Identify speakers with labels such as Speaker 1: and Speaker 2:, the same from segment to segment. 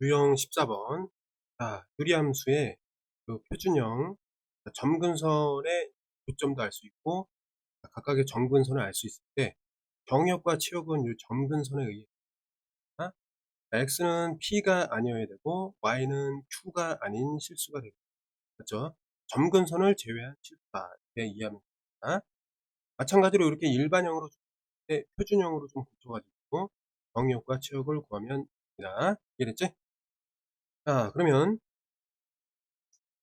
Speaker 1: 유형 14번. 자, 유리함수의 그 표준형 점근선의 교점도 알 수 있고 각각의 점근선을 알 수 있을 때 정역과 치역은 이 점근선에 의해 x는 p가 아니어야 되고 y는 q가 아닌 실수가 되겠죠. 맞죠? 점근선을 제외한 실수다 이렇게 이해하면 됩니다. 마찬가지로 이렇게 일반형으로 줄 때 표준형으로 좀 고쳐가지고 정역과 치역을 구하면 됩니다. 이해됐지? 자, 그러면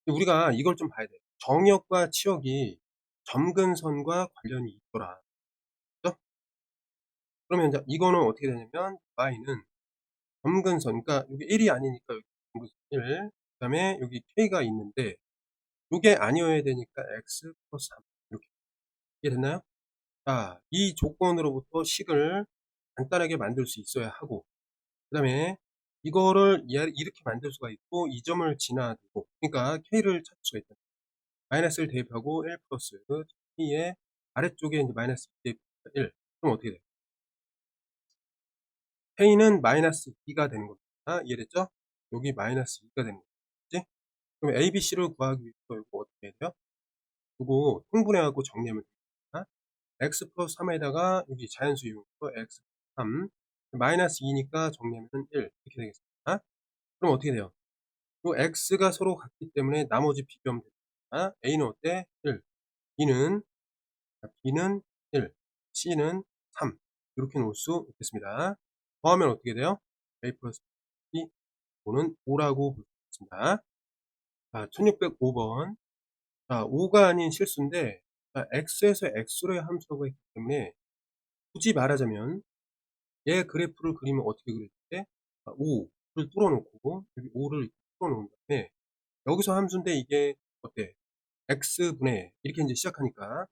Speaker 1: 우리가 이걸 좀 봐야 돼. 정역과 치역이 점근선과 관련이 있더라. 그죠? 그러면 이제 이거는 어떻게 되냐면 y는 점근선, 그러니까 여기 1이 아니니까 여기 점근선 1, 그다음에 여기 k가 있는데 요게 아니어야 되니까 x 플러스 3 이렇게 이해됐나요? 자, 이 조건으로부터 식을 간단하게 만들 수 있어야 하고, 그다음에 이거를 이렇게 만들 수가 있고 이 점을 지나두고, 그러니까 k를 찾을 수가 있다. 마이너스를 대입하고 1 플러스 t의 아래쪽에 이제 마이너스 대입하니까 1. 그럼 어떻게 돼요? k는 마이너스 2가 되는 겁니다. 이해됐죠? 여기 마이너스 2가 되는 거지. 그지? 그럼 a, b, c를 구하기 위해서 이거 어떻게 해야 돼요? 이거 통분해하고 정리하면 됩니다. x 플러스 3에다가 여기 자연수 이용해서 x 3 마이너스 2니까 정리하면 1 이렇게 되겠습니다. 그럼 어떻게 돼요? 요 x가 서로 같기 때문에 나머지 비교하면 됩니다. a는 어때? 1, b는 1, C는 3 이렇게 놓을 수 있겠습니다. 더하면 어떻게 돼요? A 플러스 B 는 5라고 볼 수 있습니다. 자, 1605번. 자, 5가 아닌 실수인데, 자, X에서 X로의 함수라고 했기 때문에 굳이 말하자면 얘 그래프를 그리면 어떻게 그릴 때 5를 뚫어놓고 여기 5를 뚫어놓은 다음에 여기서 함수인데 이게 어때? X분의 이렇게 이제 시작하니까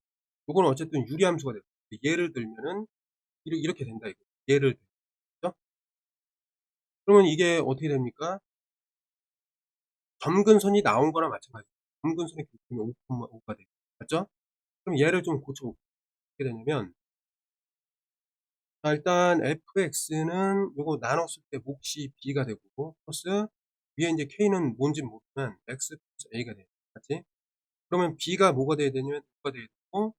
Speaker 1: 요거는 어쨌든 유리함수가 돼요. 예를 들면은 이렇게 된다 이거. 예를 들죠? 그러면 이게 어떻게 됩니까? 점근선이 나온 거랑 마찬가지예요. 점근선의 교점이 5,5가 돼요. 맞죠? 그럼 얘를 좀 고쳐볼게요. 어떻게 되냐면, 자, 일단 fx는 요거 나눴을 때 몫이 b가 되고 플러스 위에 이제 k는 뭔지 모르지만 x 플러스 a가 돼요. 맞지? 그러면 b가 뭐가 돼야 되냐면 5가 돼야 되고,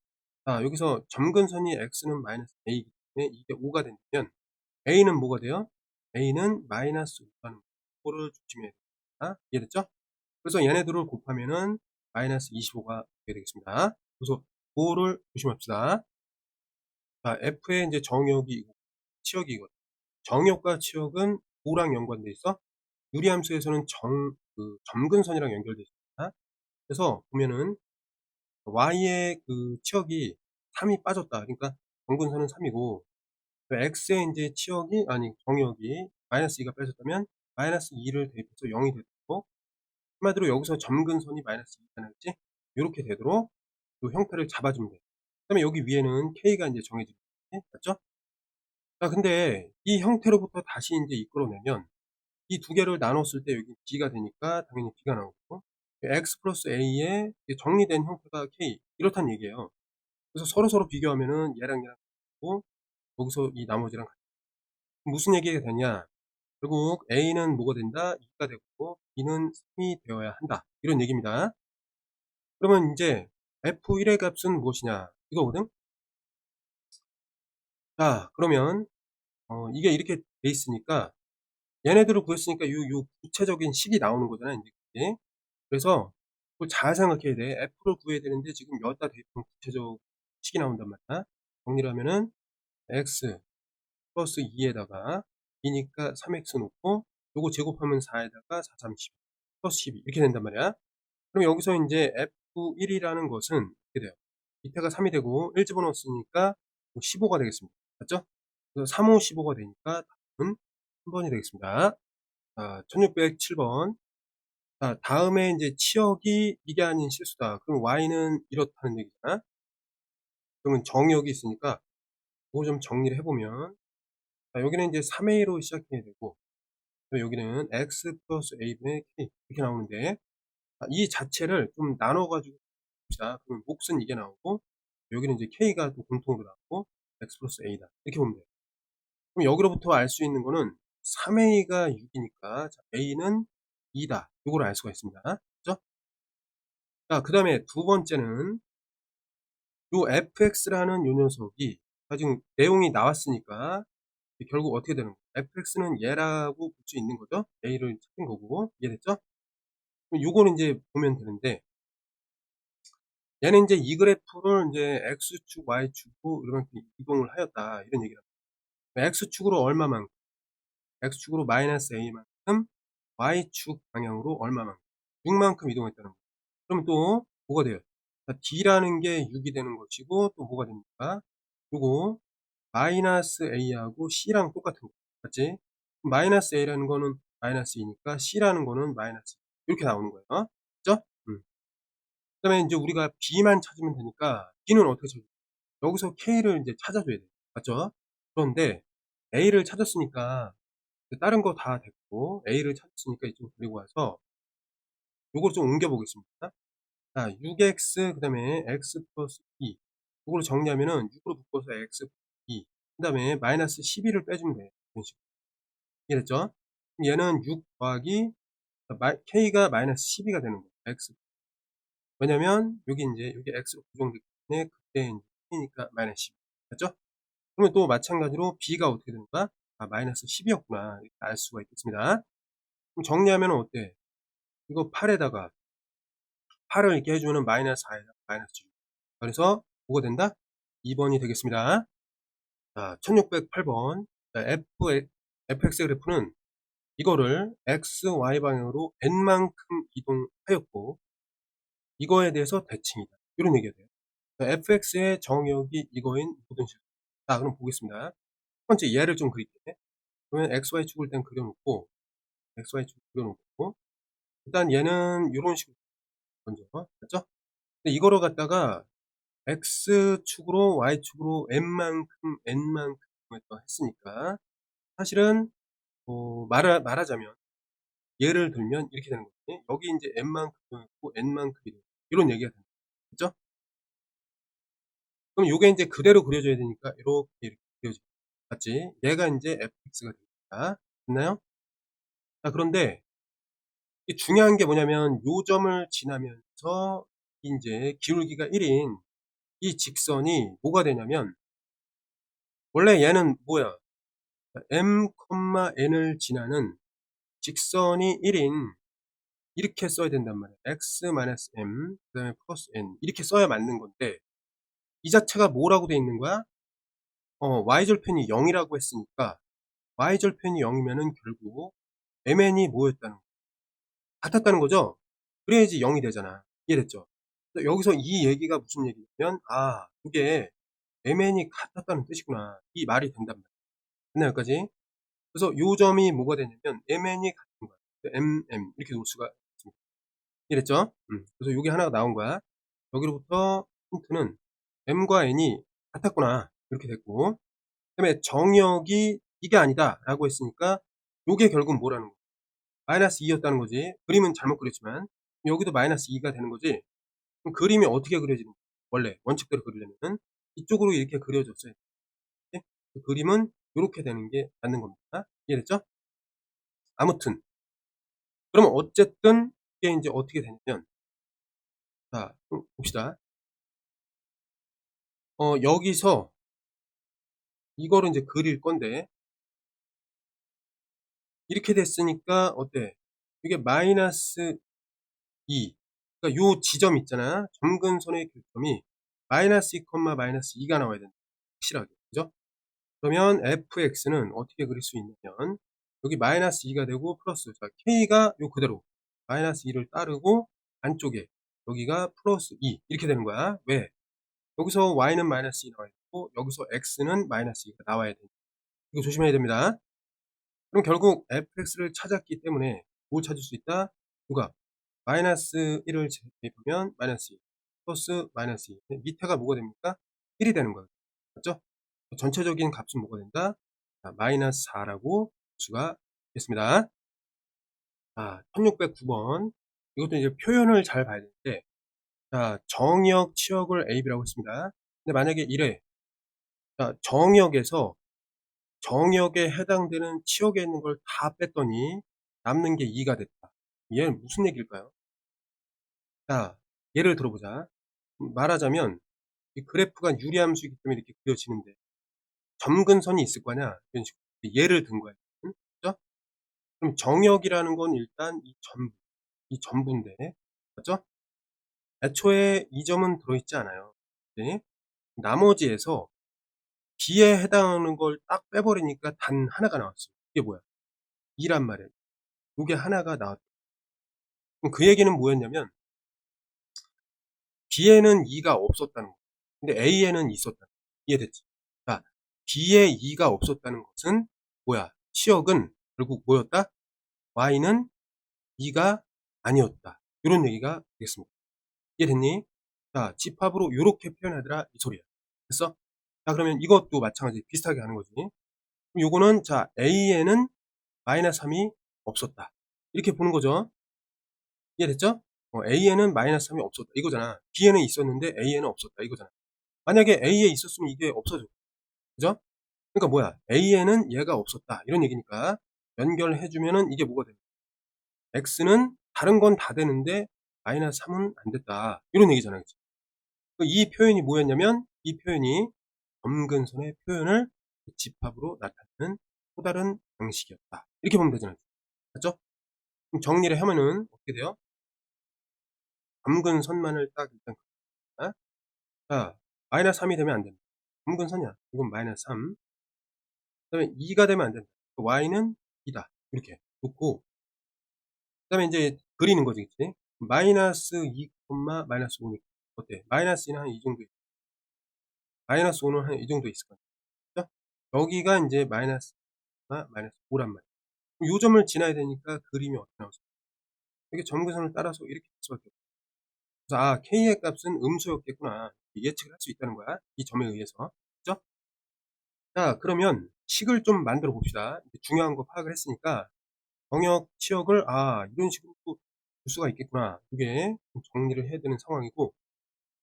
Speaker 1: 자, 여기서 점근선이 x는 마이너스 a이기 때문에 이게 5가 된다면 a는 뭐가 돼요? a는 마이너스 5라는 거를 조심해야 됩니다. 이해됐죠? 그래서 얘네들을 곱하면은 마이너스 25가 되게 되겠습니다. 그래서 그거를 조심합시다. 자, f의 이제 정역이 치역이거든요. 정역과 치역은 5랑 연관돼 있어. 유리함수에서는 점근선이랑 연결돼 있습니다. 그래서 보면은 y의 그 치역이 3이 빠졌다. 그러니까 점근선은 3이고 x의 이제 치역이 아니 정역이 마이너스 2가 빠졌다면 마이너스 2를 대입해서 0이 되고, 한마디로 여기서 점근선이 마이너스 2잖아, 그치? 요렇게 되도록 요 형태를 잡아주면 돼. 그 다음에 여기 위에는 K가 이제 정해지는 거지. 맞죠? 자, 근데 이 형태로부터 다시 이제 이끌어내면 이 두 개를 나눴을 때 여기 B가 되니까 당연히 B가 나오고, X 플러스 A의 정리된 형태가 K. 이렇다는 얘기예요. 그래서 서로서로 비교하면은 얘랑 같고, 여기서 이 나머지랑 같고. 무슨 얘기가 되냐? 결국 A는 뭐가 된다? 2가 되고, B는 3이 되어야 한다. 이런 얘기입니다. 그러면 이제 F1의 값은 무엇이냐? 이거거든? 자, 그러면 이게 이렇게 돼 있으니까 얘네들을 구했으니까 요 구체적인 식이 나오는 거잖아 인제. 그지? 그래서 그걸 잘 생각해야 돼. F를 구해야 되는데 지금 여기다 대입하면 구체적 식이 나온단 말이야. 정리를 하면은 x 플러스 2에다가 2니까 3x 놓고 요거 제곱하면 4에다가 4, 3, 10 플러스 12 이렇게 된단 말이야. 그럼 여기서 인제 F1이라는 것은 어떻게 돼요? 밑에가 3이 되고 1 집어넣었으니까 15가 되겠습니다. 맞죠? 그래서 3, 5, 15가 되니까 답은 3번이 되겠습니다. 자, 1607번. 자, 다음에 이제 치역이 이게 아닌 실수다. 그럼 y는 이렇다는 얘기잖아. 그러면 정역이 있으니까 그거 좀 정리를 해보면, 자, 여기는 이제 3a로 시작해야 되고, 여기는 x 플러스 a분의 k 이렇게 나오는데, 이 자체를 좀 나눠가지고 봅시다. 그러면 몫은 이게 나오고, 여기는 이제 k가 또 공통으로 나오고 x 플러스 a다 이렇게 보면 돼요. 그럼 여기로부터 알 수 있는 거는 3a가 6이니까 A는 2다. 요거를 알 수가 있습니다. 그죠? 자, 그 다음에 두 번째는 요 fx라는 요 녀석이 지금 내용이 나왔으니까 결국 어떻게 되는 거예요? fx는 얘라고 볼 수 있는 거죠. a를 찾은 거고. 이해됐죠? 그럼 요거는 이제 보면 되는데 얘는 이제 이 그래프를 이제 x축, y축으로 이렇게 이동을 하였다. 이런 얘기를 합니다. x축으로 얼마만큼? x축으로 마이너스 a만큼, y축 방향으로 얼마만큼? 6만큼 이동했다는 거예요. 그럼 또 뭐가 돼요? 자, d라는 게 6이 되는 것이고 또 뭐가 됩니까? 요거 마이너스 a하고 c랑 똑같은 거 맞지? 마이너스 a라는 거는 마이너스 2니까 c라는 거는 마이너스 2. 이렇게 나오는 거예요. 그죠? 그 다음에 이제 우리가 b만 찾으면 되니까 b는 어떻게 찾을까? 여기서 k를 이제 찾아줘야 돼요. 맞죠? 그런데 a를 찾았으니까 다른 거 다 됐고 a를 찾았으니까 이쪽으로 데리고 와서 요걸 좀 옮겨 보겠습니다. 자, 6x 그 다음에 x 플러스 2 이걸 정리하면은 6으로 묶어서 x 2 그 다음에 마이너스 12를 빼주면 돼요. 이런 식으로. 이해됐죠? 얘는 6 더하기 k가 마이너스 12가 되는 거예요. x. 왜냐면 여기 이제 여기 x로 고정되기 때문에 그때 이제 k니까 마이너스 12. 맞죠? 그러면 또 마찬가지로 b가 어떻게 되는가? 아, 마이너스 10이었구나. 이렇게 알 수가 있겠습니다. 그럼 정리하면 어때? 이거 8에다가 8을 이렇게 해주면 마이너스 4에다가 마이너스 6. 그래서 뭐가 된다? 2번이 되겠습니다. 자, 1608번. 자, fx 그래프는 이거를 x, y 방향으로 n만큼 이동하였고 이거에 대해서 대칭이다. 이런 얘기가 돼요. fx의 정역이 이거인 모든 실수. 자, 그럼 보겠습니다. 첫 번째 얘를 좀 그릴게요. 그러면 xy축을 일단 그려놓고 xy축을 그려놓고 일단 얘는 이런 식으로 먼저 맞죠? 근데 이거를 갖다가 x축으로 y축으로 n만큼 했으니까 사실은 말하자면 예를 들면 이렇게 되는 거지. 여기 이제 n만큼 있고 n만큼이 되고 이런 얘기가 됩니다. 그죠? 그럼 요게 이제 그대로 그려져야 되니까 이렇게 그려져. 맞지? 얘가 이제 fx가 됩니다. 됐나요? 자, 그런데 중요한 게 뭐냐면 요 점을 지나면서 이제 기울기가 1인 이 직선이 뭐가 되냐면 원래 얘는 뭐야? m, n을 지나는 직선이 1인 이렇게 써야 된단 말이에요. x-m 그 다음에 플러스 n 이렇게 써야 맞는 건데 이 자체가 뭐라고 돼 있는 거야? y절편이 0이라고 했으니까 y절편이 0이면은 결국 mn이 뭐였다는 거야? 같았다는 거죠? 그래야지 0이 되잖아. 이해됐죠? 여기서 이 얘기가 무슨 얘기냐면 그게 mn이 같았다는 뜻이구나. 이 말이 된단 말이야. 됐나 여기까지? 그래서 요 점이 뭐가 되냐면 mn이 같은 거야. mm 이렇게 놓을 수가 있습니다. 이해됐죠? 그래서 요게 하나가 나온 거야. 여기로부터 힌트는 m과 n이 같았구나. 이렇게 됐고 그 다음에 정역이 이게 아니다 라고 했으니까 요게 결국 뭐라는 거야? 마이너스 2였다는 거지. 그림은 잘못 그렸지만 여기도 마이너스 2가 되는 거지. 그럼 그림이 어떻게 그려지는 거야? 원래 원칙대로 그리려면 이쪽으로 이렇게 그려졌어요. 그 그림은 이렇게 되는 게 맞는 겁니다. 이해됐죠? 아무튼 그러면 어쨌든 이게 이제 어떻게 되냐면 자, 봅시다. 여기서 이거를 이제 그릴 건데 이렇게 됐으니까 어때? 이게 마이너스 2 그러니까 요 지점 있잖아. 점근선의 교점이 마이너스 2, 마이너스 2가 나와야 된다. 확실하게. 그죠? 그러면 fx는 어떻게 그릴 수 있냐면 여기 마이너스 2가 되고 플러스 자, k가 요 그대로 마이너스 2를 따르고 안쪽에 여기가 플러스 2 이렇게 되는 거야. 왜? 여기서 y는 마이너스 2 나와야 되고 여기서 x는 마이너스 2가 나와야 돼. 이거 조심해야 됩니다. 그럼 결국 fx를 찾았기 때문에 뭘 찾을 수 있다? 누가? 마이너스 1을 대입하면 마이너스 2 플러스 마이너스 2 밑에가 뭐가 됩니까? 1이 되는 거예요. 맞죠? 전체적인 값은 뭐가 된다? 마이너스 4라고 볼 수가 있겠습니다. 1609번 이것도 이제 표현을 잘 봐야 되는데 정역, 치역을 A, B라고 했습니다. 근데 만약에 이래 정역에서 정역에 해당되는 치역에 있는 걸 다 뺐더니 남는 게 2가 됐다. 얘는 무슨 얘기일까요? 자, 예를 들어보자. 말하자면 이 그래프가 유리함수이기 때문에 이렇게 그려지는데 점근선이 있을 거냐? 이런 식으로 예를 든 거예요. 응? 그죠? 그럼 정역이라는 건 일단 이 전부인데, 맞죠? 애초에 이 점은 들어있지 않아요. 네? 나머지에서 B에 해당하는 걸 딱 빼버리니까 단 하나가 나왔어요. 이게 뭐야? 2란 말이에요. 요게 하나가 나왔다. 그럼 그 얘기는 뭐였냐면 B에는 2가 없었다는 거. 근데 A에는 있었다. 이해됐지? 자, B에 2가 없었다는 것은 뭐야? 치역은 결국 뭐였다? Y는 2가 아니었다. 이런 얘기가 되겠습니다. 이해됐니? 자, 집합으로 요렇게 표현하더라 이 소리야. 됐어? 자, 그러면 이것도 마찬가지 비슷하게 하는 거지. 그럼 요거는 자, A에는 마이너스 3이 없었다. 이렇게 보는 거죠. 이해됐죠? A에는 마이너스 3이 없었다. 이거잖아. B에는 있었는데 A에는 없었다. 이거잖아. 만약에 A에 있었으면 이게 없어져. 그죠? 그러니까 뭐야? A에는 얘가 없었다. 이런 얘기니까 연결해주면은 이게 뭐가 됩니까? X는 다른 건 다 되는데 마이너스 3은 안 됐다. 이런 얘기잖아. 그치? 이 표현이 뭐였냐면 이 표현이 점근선의 표현을 집합으로 나타내는 또 다른 방식이었다. 이렇게 보면 되잖아요. 맞죠? 그럼 정리를 하면은 어떻게 돼요? 점근선만을 딱 일단 그립니다. 자, 마이너스 3이 되면 안 된다. 점근선이야. 이건 마이너스 3. 그 다음에 2가 되면 안 된다. Y는 2다. 이렇게 놓고 그 다음에 이제 그리는 거지. 그치? 마이너스 2, 마이너스 5니까 어때? 마이너스 2는 한 이 정도, 마이너스 5는 한 이 정도 있을 거야. 그죠? 여기가 이제 마이너스 5란 말이야. 요 점을 지나야 되니까 그림이 어떻게 나오죠? 이게 점근선을 따라서 이렇게 갈 수밖에 없어. 그래서 아, K의 값은 음수였겠구나. 예측을 할 수 있다는 거야. 이 점에 의해서. 그죠? 자, 그러면 식을 좀 만들어 봅시다. 중요한 거 파악을 했으니까 정역, 치역을 이런 식으로 또 볼 수가 있겠구나. 이게 좀 정리를 해야 되는 상황이고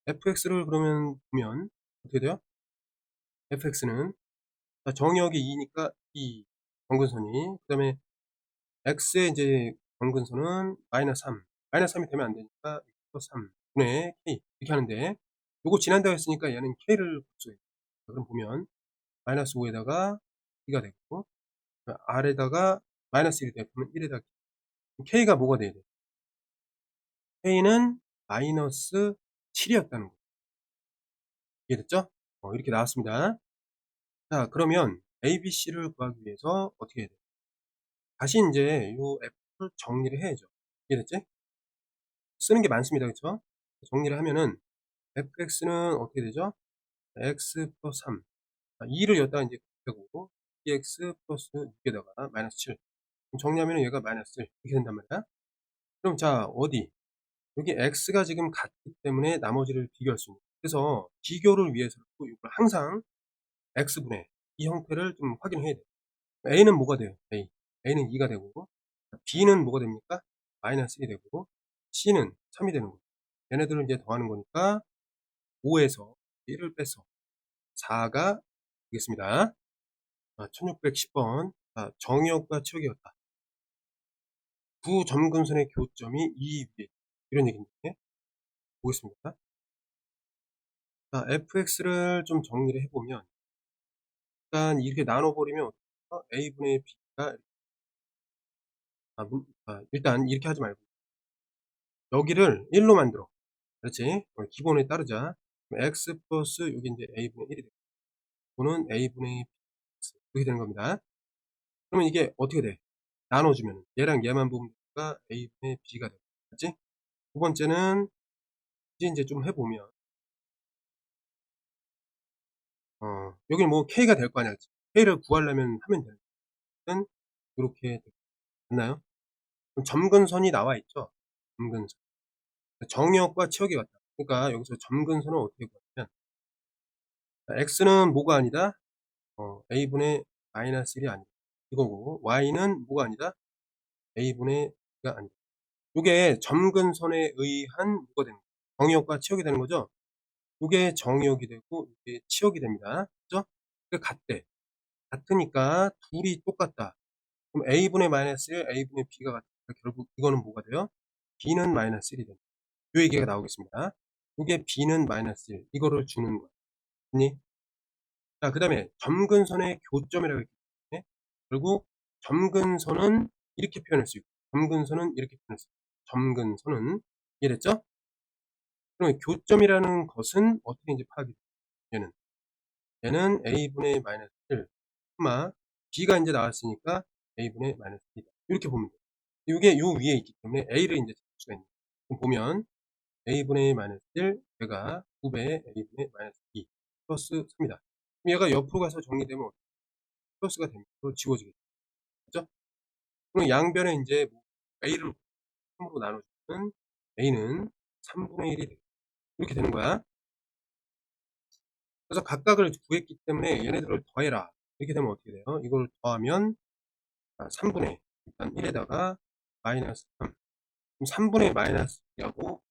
Speaker 1: fx를 그러면 보면 어떻게 돼요? fx는 정역이 2니까 이 점근선이 그 다음에 x의 이제 점근선은 마이너스 3 마이너스 3이 되면 안 되니까 플러스 3 분의 k 이렇게 하는데 요거 지난다고 했으니까 얘는 k를 볼 수가 있어요. 그럼 보면 마이너스 5에다가 2가 되고 R에다가 마이너스 1이 되면 1에다가 K가 뭐가 돼야 돼? K는 마이너스 7이었다는 거. 이해됐죠? 이렇게 나왔습니다. 자, 그러면 ABC를 구하기 위해서 어떻게 해야 돼? 다시 이제 요 F를 정리를 해야죠. 이해됐지? 쓰는 게 많습니다. 그쵸? 정리를 하면은 fx는 어떻게 되죠? x 플러스 3. 2를 여기다가 이제 곱하고 2x 플러스 6에다가 마이너스 7. 정리하면 얘가 마이너스 1 이렇게 된단 말이야. 그럼 자, 어디? 여기 x가 지금 같기 때문에 나머지를 비교할 수 있는. 그래서 비교를 위해서도 이걸 항상 x분의 이 형태를 좀 확인해야 돼요. a는 뭐가 돼요? a는 2가 되고 b는 뭐가 됩니까? 마이너스 1이 되고 c는 3이 되는 거예요. 얘네들을 이제 더하는 거니까 5에서 1을 빼서 4가 되겠습니다. 1610번 정역과 치역이었다. 두 점근선의 교점이 이 위에 이런 얘기인데 보겠습니다. 자, fx를 좀 정리를 해보면 일단 이렇게 나눠버리면 a분의 b가 일단 이렇게 하지 말고 여기를 1로 만들어. 그렇지? 기본에 따르자. x 플러스 여기 이제 a분의 1이 되고 이거는 a분의 b 이렇게 되는 겁니다. 그러면 이게 어떻게 돼? 나눠주면 얘랑 얘만 보면 되니까 a분의 b가 돼. 맞지? 두 번째는 이제 좀 해보면 여기는 뭐 k가 될 거 아니야. 그치? k를 구하려면 하면 되는 이렇게 됐나요? 점근선이 나와 있죠. 점근선. 정역과 치역이 같다. 그러니까 여기서 점근선은 어떻게 구하냐면 x는 뭐가 아니다? a분의 마이너스 1이 아니다. 이거고 y는 뭐가 아니다? a분의 b가 아니다. 이게 점근선에 의한 뭐가 되는 거죠? 정역과 치역이 되는 거죠. 이게 정역이 되고 이게 치역이 됩니다. 그죠? 그 같대. 같으니까 둘이 똑같다. 그럼 a분의 마이너스 1, a분의 b가 같으니까 결국 이거는 뭐가 돼요? b는 마이너스 1이 됩니다. 요 얘기가 나오겠습니다. 이게 b는 마이너스 1 이거를 주는 거야. 됐니? 자, 그 다음에 점근선의 교점이라고 했기 때문에 결국 점근선은 이렇게 표현할 수 있고 점근선은 이렇게 표현할 수 있고 점근선은 이해됐죠? 그럼 교점이라는 것은 어떻게 이제 파악이 돼요? 얘는 a분의 마이너스 1 b가 이제 나왔으니까 a분의 마이너스 2다. 이렇게 보면 돼요. 이게 요 위에 있기 때문에 a를 이제 찾을 수가 있는 거예요. 그럼 보면 a분의 마이너스 1 얘가 9배 a분의 마이너스 2 플러스 3이다. 그럼 얘가 옆으로 가서 정리되면 플러스가 되면 또 지워지겠죠. 그죠? 그럼 양변에 이제 a를 3으로 나눠주면 a는 3분의 1이 되겠죠. 이렇게 되는 거야. 그래서 각각을 구했기 때문에 얘네들을 더해라. 이렇게 되면 어떻게 돼요? 이걸 더하면 3분의 일단 1에다가 마이너스 3. 그럼 3분의 마이너스 2하고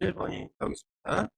Speaker 1: 1번이 나오겠습니다.